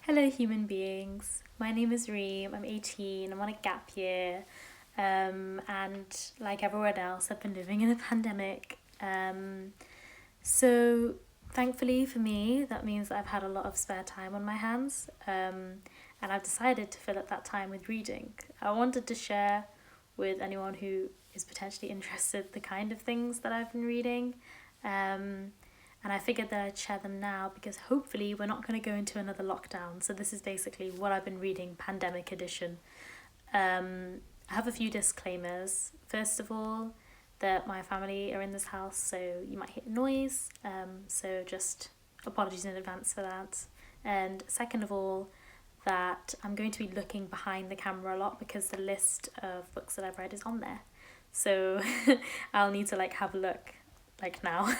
Hello, human beings. My name is Reem. I'm 18. I'm on a gap year. And like everyone else, I've been living in a pandemic. So, thankfully for me, that means that I've had a lot of spare time on my hands. And I've decided to fill up that time with reading. I wanted to share with anyone who is potentially interested the kind of things that I've been reading. And I figured that I'd share them now because hopefully we're not going to go into another lockdown. So this is basically what I've been reading, pandemic edition. I have a few disclaimers. First of all, that my family are in this house, so you might hear noise. So just apologies in advance for that. And second of all, that I'm going to be looking behind the camera a lot because the list of books that I've read is on there. So I'll need to have a look now.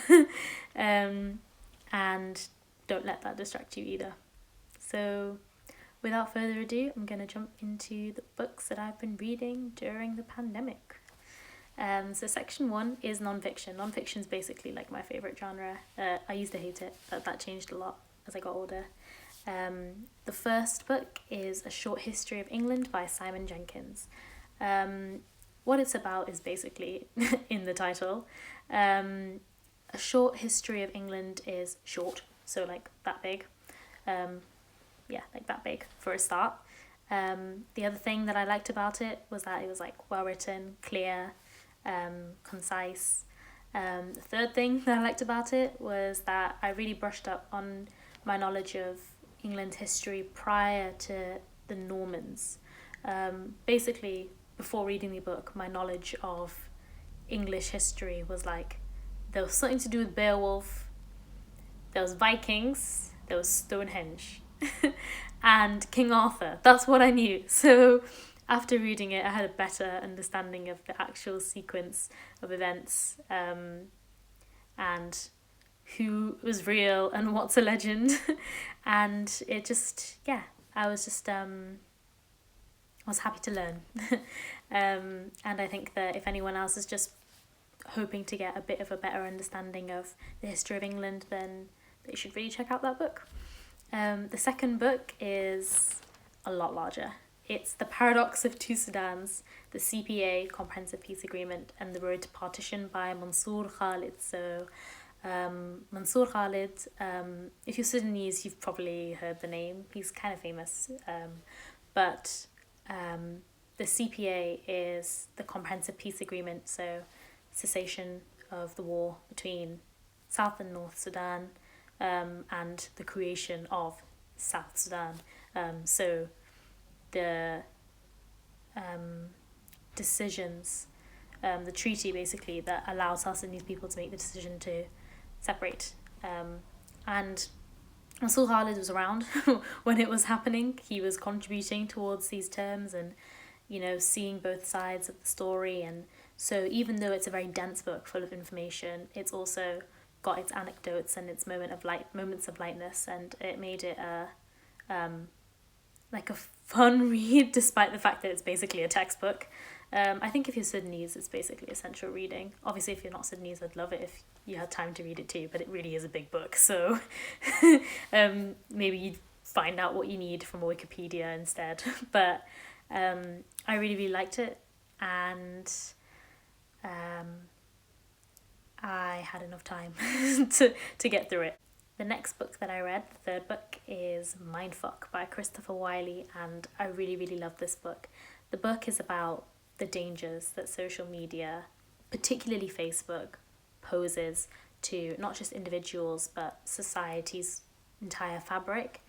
And don't let that distract you either. So without further ado, I'm going to jump into the books that I've been reading during the pandemic. So section 1 is non-fiction. Non-fiction is basically my favourite genre. I used to hate it, but that changed a lot as I got older. The first book is A Short History of England by Simon Jenkins. What it's about is basically in the title. A Short History of England is short, so that big. That big for a start. The other thing that I liked about it was that it was well written, clear, concise. The third thing that I liked about it was that I really brushed up on my knowledge of England's history prior to the Normans. Basically, before reading the book, my knowledge of English history was there was something to do with Beowulf, there was Vikings, there was Stonehenge, and King Arthur. That's what I knew. So after reading it, I had a better understanding of the actual sequence of events, and who was real and what's a legend. And it just, I was just was happy to learn. And I think that if anyone else is just hoping to get a bit of a better understanding of the history of England, then they should really check out that book. The second book is a lot larger. It's The Paradox of Two Sudans, the CPA, Comprehensive Peace Agreement, and the Road to Partition by Mansour Khalid. So Mansour Khalid, if you're Sudanese, you've probably heard the name. He's kind of famous. But the CPA is the Comprehensive Peace Agreement, so cessation of the war between South and North Sudan, and the creation of South Sudan. So the decisions, the treaty basically that allows South Sudanese people to make the decision to separate. And Mansour Khalid was around when it was happening. He was contributing towards these terms and, seeing both sides of the story. And so even though it's a very dense book full of information, it's also got its anecdotes and its moments of lightness, and it made it a fun read despite the fact that it's basically a textbook. I think if you're Sudanese, it's basically essential reading. Obviously, if you're not Sudanese, I'd love it if you had time to read it too, but it really is a big book, so maybe you'd find out what you need from Wikipedia instead. But I really, really liked it, and I had enough time to get through it. The next book that I read, the third book, is Mindfuck by Christopher Wiley, and I really, really love this book. The book is about the dangers that social media, particularly Facebook, poses to not just individuals but society's entire fabric.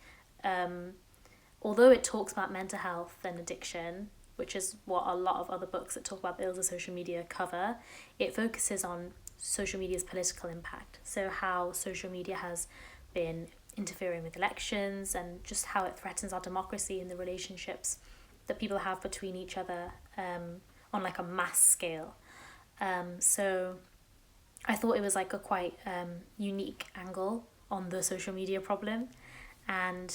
Although it talks about mental health and addiction, which is what a lot of other books that talk about the ills of social media cover, it focuses on social media's political impact. So how social media has been interfering with elections and just how it threatens our democracy and the relationships that people have between each other, on a mass scale. So I thought it was a quite unique angle on the social media problem, and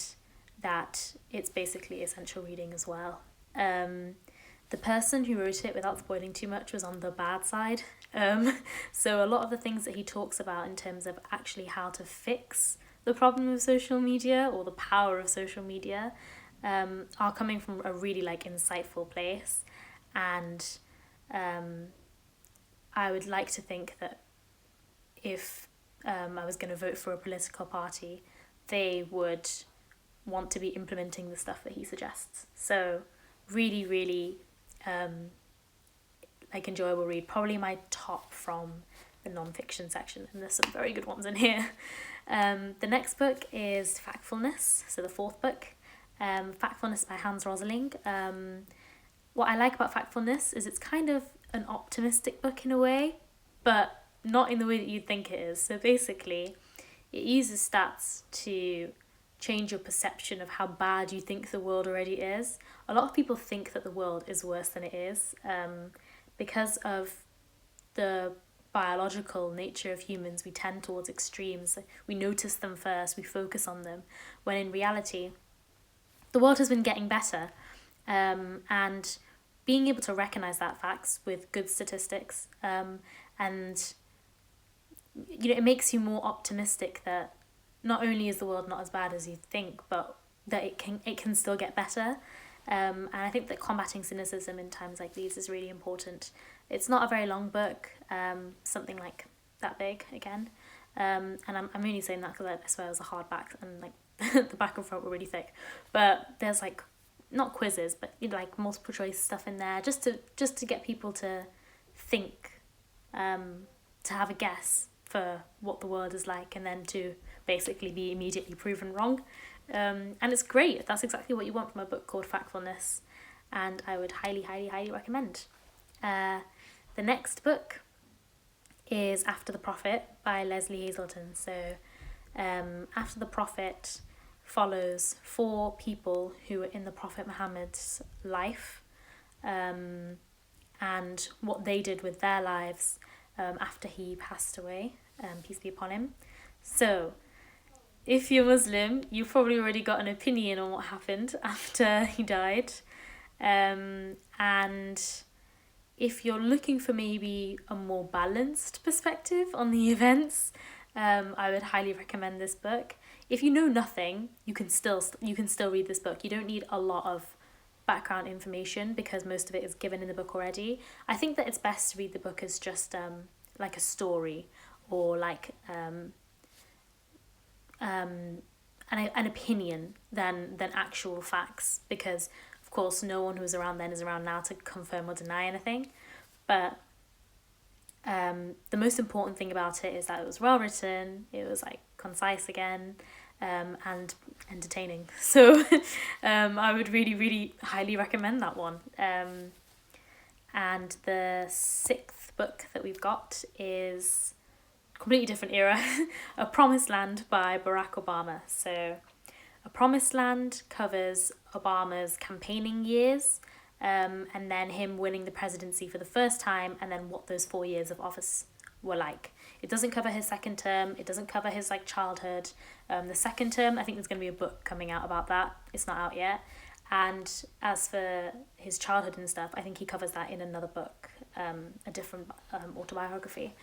that it's basically essential reading as well. The person who wrote it, without spoiling too much, was on the bad side. So a lot of the things that he talks about in terms of actually how to fix the problem of social media or the power of social media are coming from a really like insightful place, and I would like to think that if I was going to vote for a political party, they would want to be implementing the stuff that he suggests. So really, really like enjoyable read. Probably my top from the non-fiction section, and there's some very good ones in here. The next book is Factfulness, so the fourth book. Factfulness by Hans Rosling. What I like about Factfulness is it's kind of an optimistic book in a way, but not in the way that you'd think it is. So basically, it uses stats to change your perception of how bad you think the world already is. A lot of people think that the world is worse than it is because of the biological nature of humans. We tend towards extremes. We notice them first, we focus on them, when in reality, the world has been getting better. And being able to recognize that facts with good statistics and it makes you more optimistic that not only is the world not as bad as you think, but that it can still get better. And I think that combating cynicism in times like these is really important. It's not a very long book, something like that big again. And I'm only saying that because I swear it was a hardback and like the back and front were really thick. But there's like not quizzes, but like multiple choice stuff in there just to get people to think, to have a guess for what the world is like, and then to basically be immediately proven wrong. And it's great. That's exactly what you want from a book called Factfulness, and I would highly, highly, highly recommend. The next book is After the Prophet by Leslie Hazelton. So After the Prophet follows 4 people who were in the Prophet Muhammad's life and what they did with their lives after he passed away, peace be upon him. So if you're Muslim, you've probably already got an opinion on what happened after he died. And if you're looking for maybe a more balanced perspective on the events, I would highly recommend this book. If you know nothing, you can still read this book. You don't need a lot of background information because most of it is given in the book already. I think that it's best to read the book as just like a story or like an opinion than actual facts, because of course no one who was around then is around now to confirm or deny anything. But the most important thing about it is that it was well written, it was like concise again, and entertaining. So I would really, really highly recommend that one. And the 6th book that we've got is completely different era, A Promised Land by Barack Obama. So A Promised Land covers Obama's campaigning years, and then him winning the presidency for the first time, and then what those 4 years of office were like. It doesn't cover his second term, it doesn't cover his like childhood. The second term, I think there's going to be a book coming out about that. It's not out yet. And as for his childhood and stuff, I think he covers that in another book, a different autobiography.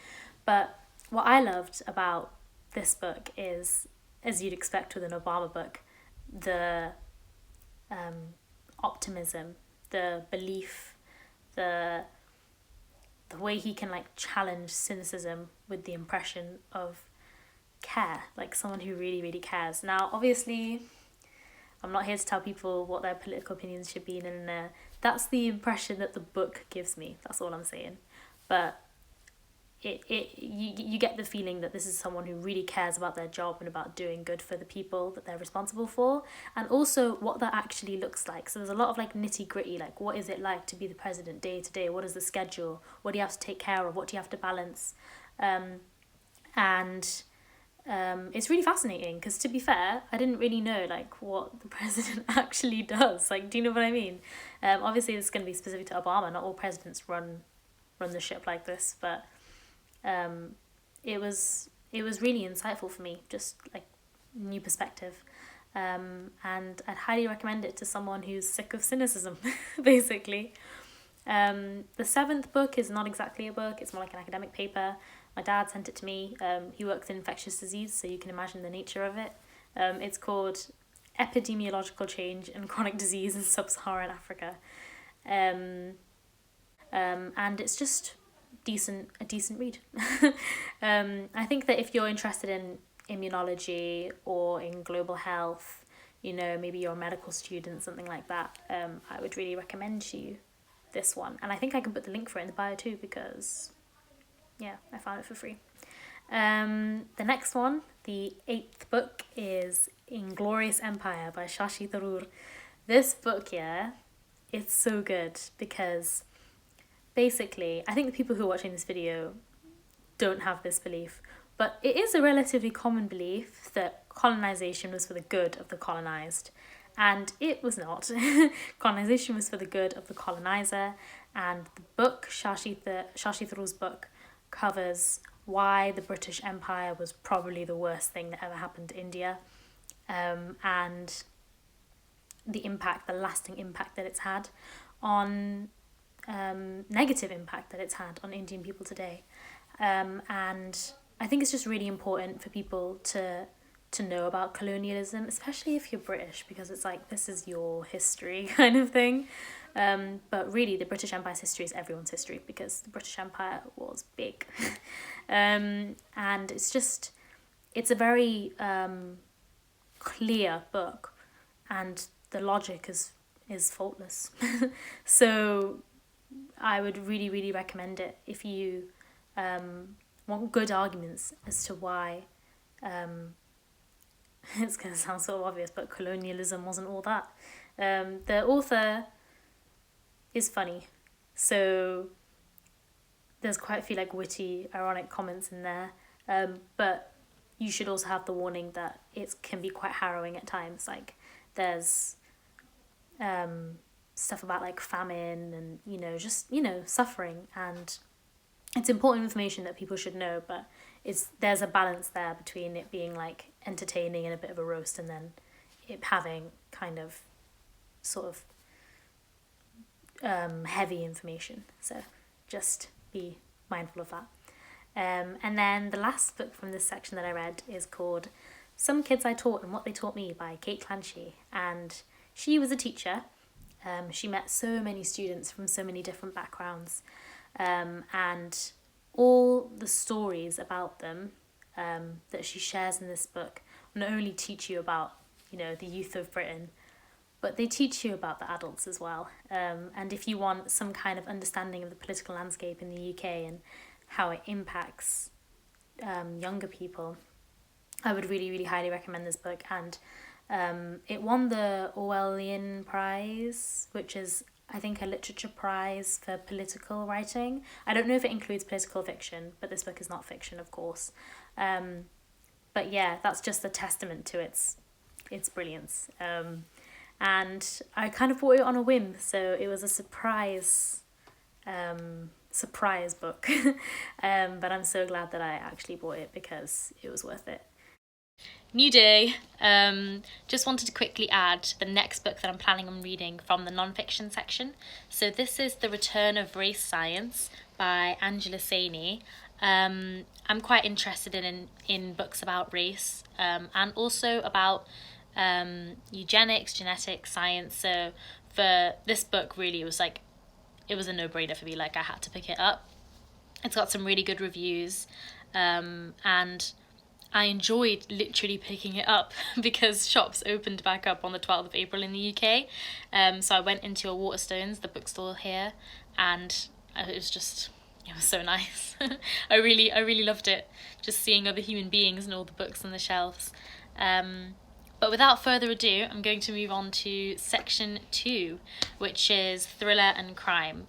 But what I loved about this book is, as you'd expect with an Obama book, the optimism, the belief, the way he can like challenge cynicism with the impression of care, like someone who really, really cares. Now, obviously, I'm not here to tell people what their political opinions should be, and that's the impression that the book gives me. That's all I'm saying. But you get the feeling that this is someone who really cares about their job and about doing good for the people that they're responsible for, and also what that actually looks like. So there's a lot of like nitty gritty, like what is it like to be the president day to day? What is the schedule? What do you have to take care of? What do you have to balance? It's really fascinating because, to be fair, I didn't really know like what the president actually does. Like, do you know what I mean? Obviously, this is going to be specific to Obama. Not all presidents run the ship like this, but it was really insightful for me, just like new perspective, and I'd highly recommend it to someone who's sick of cynicism, basically. The 7th book is not exactly a book; it's more like an academic paper, My dad sent it to me. He works in infectious disease, so you can imagine the nature of it. It's called Epidemiological Change in Chronic Disease in Sub-Saharan Africa. And it's just a decent read. I think that if you're interested in immunology or in global health, you know, maybe you're a medical student, something like that, I would really recommend you this one. And I think I can put the link for it in the bio too, because yeah, I found it for free. The next one, the 8th book, is Inglorious Empire by Shashi Tharoor. This book, yeah, it's so good because basically, I think the people who are watching this video don't have this belief, but it is a relatively common belief that colonization was for the good of the colonized, and it was not. Colonization was for the good of the colonizer, and the book, Shashi Tharoor's book, covers why the British Empire was probably the worst thing that ever happened to India, and the lasting impact that it's had on, negative impact that it's had on Indian people today. And I think it's just really important for people to know about colonialism, especially if you're British, because it's like, this is your history kind of thing. But really, the British Empire's history is everyone's history, because the British Empire was big. And it's a very clear book, and the logic is faultless. So I would really, really recommend it if you want good arguments as to why, it's going to sound sort of obvious, but colonialism wasn't all that. The author is funny, so there's quite a few like witty, ironic comments in there, but you should also have the warning that it can be quite harrowing at times. Like, there's stuff about like famine and, you know, just, you know, suffering, and it's important information that people should know, but there's a balance there between it being like entertaining and a bit of a roast, and then it having kind of sort of heavy information. So just be mindful of that. And then the last book from this section that I read is called Some Kids I Taught and What They Taught Me by Kate Clancy, and she was a teacher. She met so many students from so many different backgrounds, and all the stories about them that she shares in this book not only teach you about, you know, the youth of Britain, but they teach you about the adults as well. And if you want some kind of understanding of the political landscape in the UK and how it impacts younger people, I would really, really highly recommend this book. And it won the Orwellian Prize, which is, I think, a literature prize for political writing. I don't know if it includes political fiction, but this book is not fiction, of course. But yeah, that's just a testament to its brilliance. And I kind of bought it on a whim, so it was a surprise book. But I'm so glad that I actually bought it, because it was worth it. New day. Just wanted to quickly add the next book that I'm planning on reading from the non-fiction section. So this is The Return of Race Science by Angela Saini. I'm quite interested in books about race, and also about eugenics, genetics, science. So for this book, really, it was a no-brainer for me. Like, I had to pick it up. It's got some really good reviews, and I enjoyed literally picking it up because shops opened back up on the 12th of April in the UK. So I went into a Waterstones, the bookstore here, and it was so nice. I really loved it, just seeing other human beings and all the books on the shelves. But without further ado, I'm going to move on to section 2, which is thriller and crime.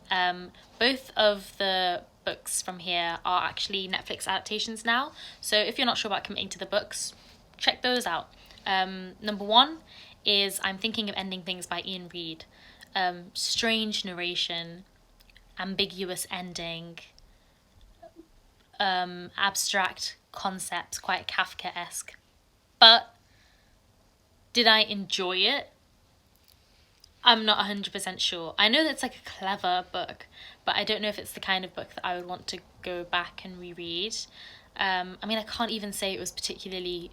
Both of the books from here are actually Netflix adaptations now, so if you're not sure about committing to the books, check those out. Number 1 is I'm Thinking of Ending Things by Ian Reid. Strange narration, ambiguous ending, abstract concepts, quite Kafka-esque. But did I enjoy it? I'm not 100% sure. I know that it's like a clever book, but I don't know if it's the kind of book that I would want to go back and reread. I mean, I can't even say it was particularly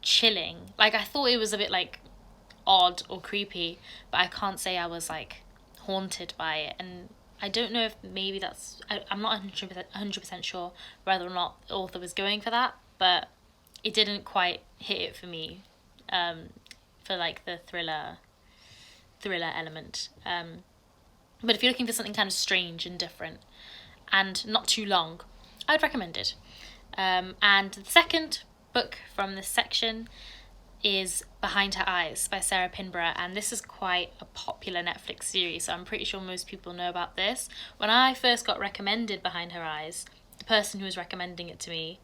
chilling. Like, I thought it was a bit like odd or creepy, but I can't say I was like haunted by it. And I don't know if maybe I'm not 100% sure whether or not the author was going for that, but it didn't quite hit it for me, for like the thriller element. But if you're looking for something kind of strange and different and not too long, I'd recommend it. And the second book from this section is Behind Her Eyes by Sarah Pinborough, and this is quite a popular Netflix series, so I'm pretty sure most people know about this. When I first got recommended Behind Her Eyes, the person who was recommending it to me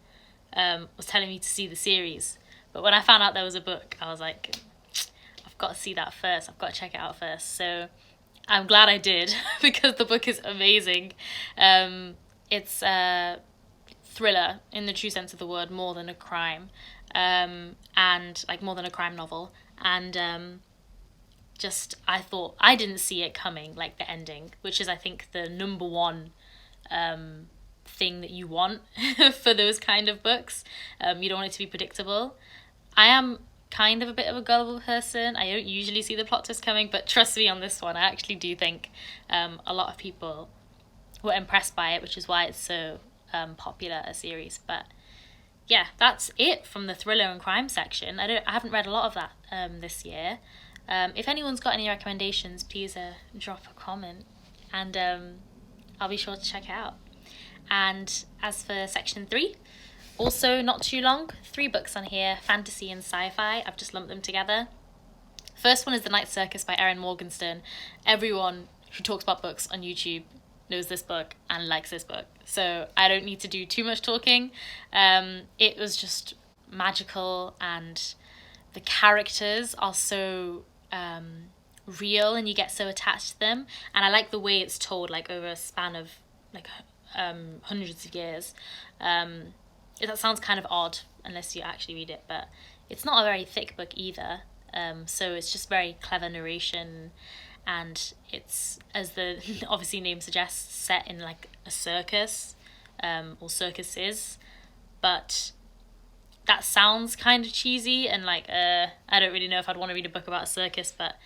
was telling me to see the series, but when I found out there was a book, I was like, I've got to see that first, I've got to check it out first. So I'm glad I did because the book is amazing. It's a thriller in the true sense of the word, more than a crime, and like more than a crime novel. And just, I thought, I didn't see it coming, like the ending, which is I think the number one thing that you want for those kind of books. You don't want it to be predictable. I am kind of a bit of a gullible person. I don't usually see the plot twist coming, but trust me on this one, I actually do think a lot of people were impressed by it, which is why it's so popular a series. But yeah, that's it from the thriller and crime section. I haven't read a lot of that this year. If anyone's got any recommendations, please drop a comment, and I'll be sure to check it out. And as for section 3, also not too long, 3 books on here, fantasy and sci-fi. I've just lumped them together. First one is The Night Circus by Erin Morgenstern. Everyone who talks about books on YouTube knows this book and likes this book, so I don't need to do too much talking. It was just magical, and the characters are so real, and you get so attached to them, and I like the way it's told, like over a span of like hundreds of years. That sounds kind of odd unless you actually read it, but it's not a very thick book either, so it's just very clever narration. And it's, as the obviously name suggests, set in like a circus, or circuses, but that sounds kind of cheesy, and like I don't really know if I'd want to read a book about a circus, but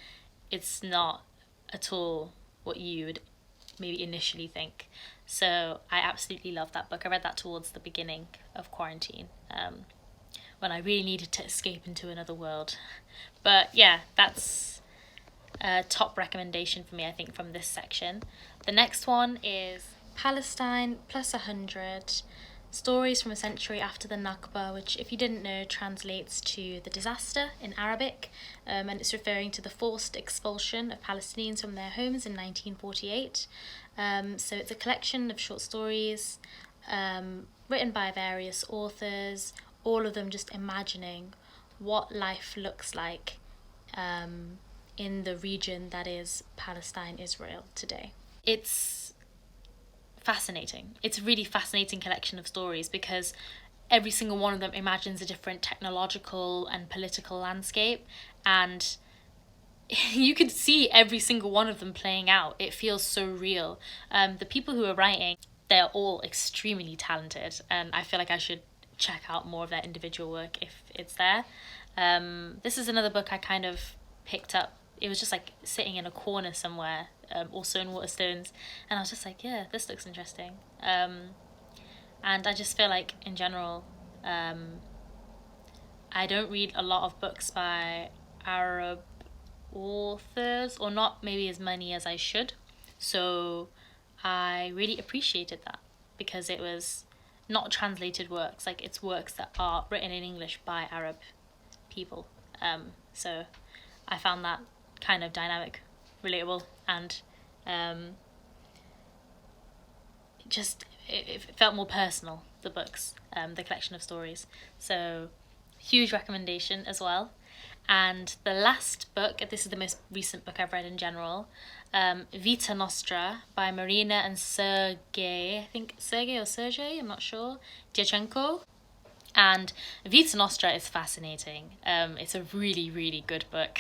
it's not at all what you would maybe initially think. So I absolutely love that book. I read that towards the beginning of quarantine, when I really needed to escape into another world. But yeah, that's a top recommendation for me, I think, from this section. The next one is Palestine plus 100 Stories from a Century After the Nakba, which, if you didn't know, translates to the disaster in Arabic, and it's referring to the forced expulsion of Palestinians from their homes in 1948. So it's a collection of short stories written by various authors, all of them just imagining what life looks like in the region that is Palestine, Israel today. It's fascinating. It's a really fascinating collection of stories because every single one of them imagines a different technological and political landscape, and you could see every single one of them playing out. It feels so real. The people who are writing, they're all extremely talented, and I feel like I should check out more of their individual work if it's there. This is another book I kind of picked up. It was just like sitting in a corner somewhere, also in Waterstones, and I was just like, yeah, this looks interesting. And I just feel like in general, I don't read a lot of books by Arab authors, or not maybe as many as I should, so I really appreciated that because it was not translated works, like it's works that are written in English by Arab people. So I found that kind of dynamic relatable, and it felt more personal, the books, the collection of stories. So huge recommendation as well. And the last book, this is the most recent book I've read in general, Vita Nostra by Marina and Sergei, I think Sergei or Sergei, I'm not sure, Dyachenko. And Vita Nostra is fascinating. It's a really, really good book.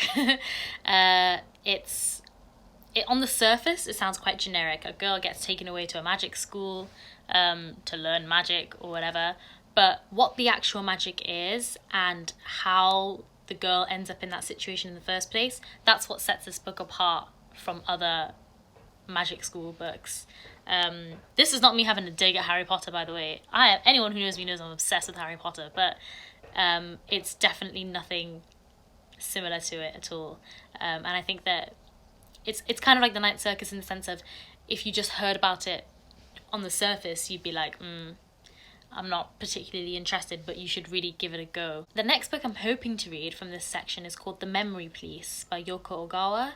on the surface, it sounds quite generic. A girl gets taken away to a magic school to learn magic or whatever. But what the actual magic is and how the girl ends up in that situation in the first place, that's what sets this book apart from other magic school books. This is not me having a dig at Harry Potter, by the way. Anyone who knows me knows I'm obsessed with Harry Potter, but it's definitely nothing similar to it at all. And I think that it's kind of like the Night Circus in the sense of, if you just heard about it on the surface, you'd be like, I'm not particularly interested, but you should really give it a go. The next book I'm hoping to read from this section is called The Memory Police by Yoko Ogawa.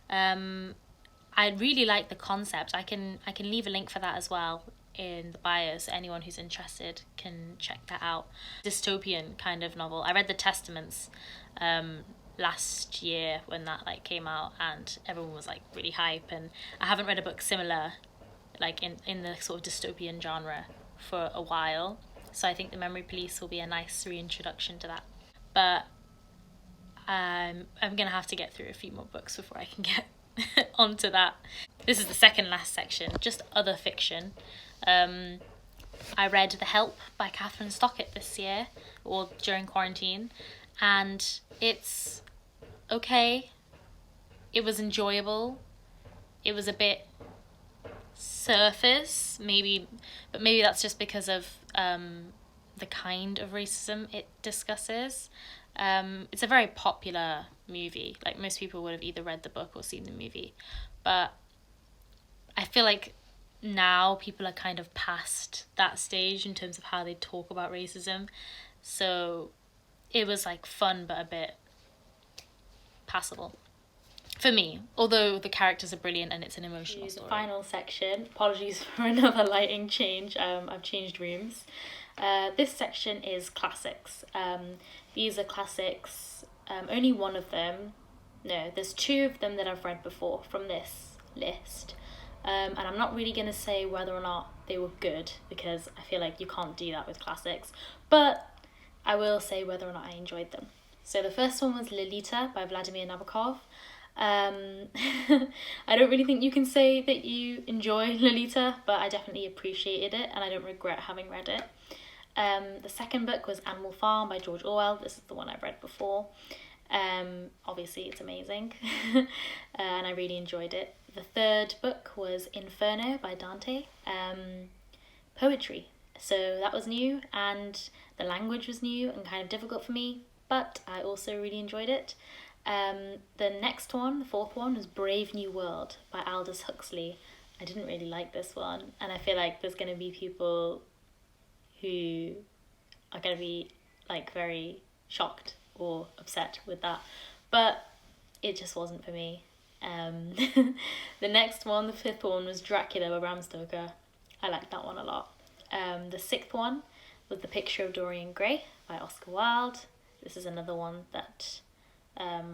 I really like the concept. I can leave a link for that as well in the bio, so anyone who's interested can check that out. Dystopian kind of novel. I read The Testaments last year when that came out, and everyone was really hype, and I haven't read a book similar in the sort of dystopian genre for a while, so I think The Memory Police will be a nice reintroduction to that. But I'm gonna have to get through a few more books before I can get onto that. This is the second last section, just other fiction. I read The Help by Catherine Stockett this year, or during quarantine, and it's okay. It was enjoyable. It was a bit surface, maybe that's just because of the kind of racism it discusses. It's a very popular movie. Most people would have either read the book or seen the movie, but I feel like now people are kind of past that stage in terms of how they talk about racism, so it was fun but a bit passable for me, although the characters are brilliant and it's an emotional story. The final section, apologies for another lighting change, I've changed rooms. This section is classics. These are classics, only one of them, no, there's two of them that I've read before from this list. And I'm not really going to say whether or not they were good, because I feel like you can't do that with classics, but I will say whether or not I enjoyed them. So the first one was Lolita by Vladimir Nabokov. I don't really think you can say that you enjoy Lolita, but I definitely appreciated it and I don't regret having read it. The second book was Animal Farm by George Orwell. This is the one I've read before. Obviously it's amazing and I really enjoyed it. The third book was Inferno by Dante, poetry. So that was new, and the language was new and kind of difficult for me, but I also really enjoyed it. The next one, the fourth one, was Brave New World by Aldous Huxley. I didn't really like this one, and I feel like there's going to be people who are going to be very shocked or upset with that, but it just wasn't for me. The next one, the fifth one, was Dracula by Bram Stoker. I liked that one a lot. The sixth one was The Picture of Dorian Gray by Oscar Wilde. This is another one that I've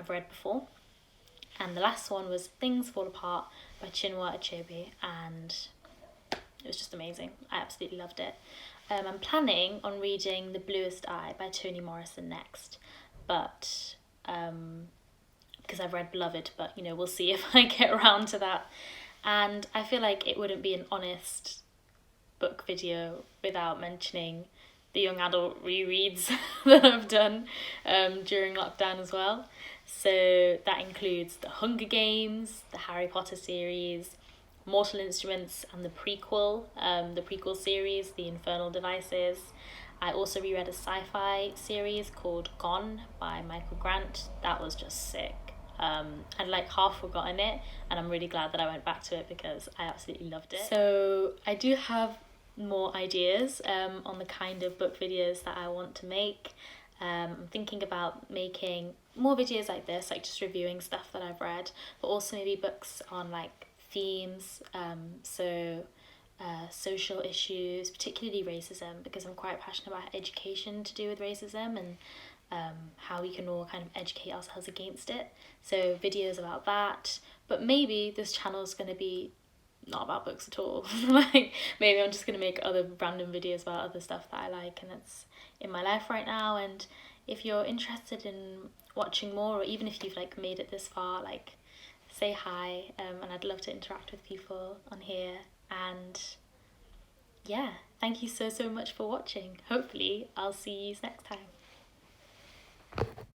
read before. And the last one was Things Fall Apart by Chinua Achebe, and it was just amazing. I absolutely loved it. I'm planning on reading The Bluest Eye by Toni Morrison next, but because I've read Beloved, but we'll see if I get around to that. And I feel like it wouldn't be an honest book video without mentioning the young adult rereads that I've done during lockdown as well. So that includes the Hunger Games, the Harry Potter series, Mortal Instruments, and the prequel series, the Infernal Devices. I also reread a sci-fi series called Gone by Michael Grant. That was just sick. I'd half forgotten it, and I'm really glad that I went back to it because I absolutely loved it. So I do have more ideas on the kind of book videos that I want to make. I'm thinking about making more videos like this, just reviewing stuff that I've read, but also maybe books on themes, social issues, particularly racism, because I'm quite passionate about education to do with racism and how we can all kind of educate ourselves against it. So videos about that, but maybe this channel is going to be not about books at all. Maybe I'm just going to make other random videos about other stuff that I like and that's in my life right now. And if you're interested in watching more, or even if you've like made it this far, like say hi, and I'd love to interact with people on here. And yeah, thank you so much for watching. Hopefully I'll see you next time.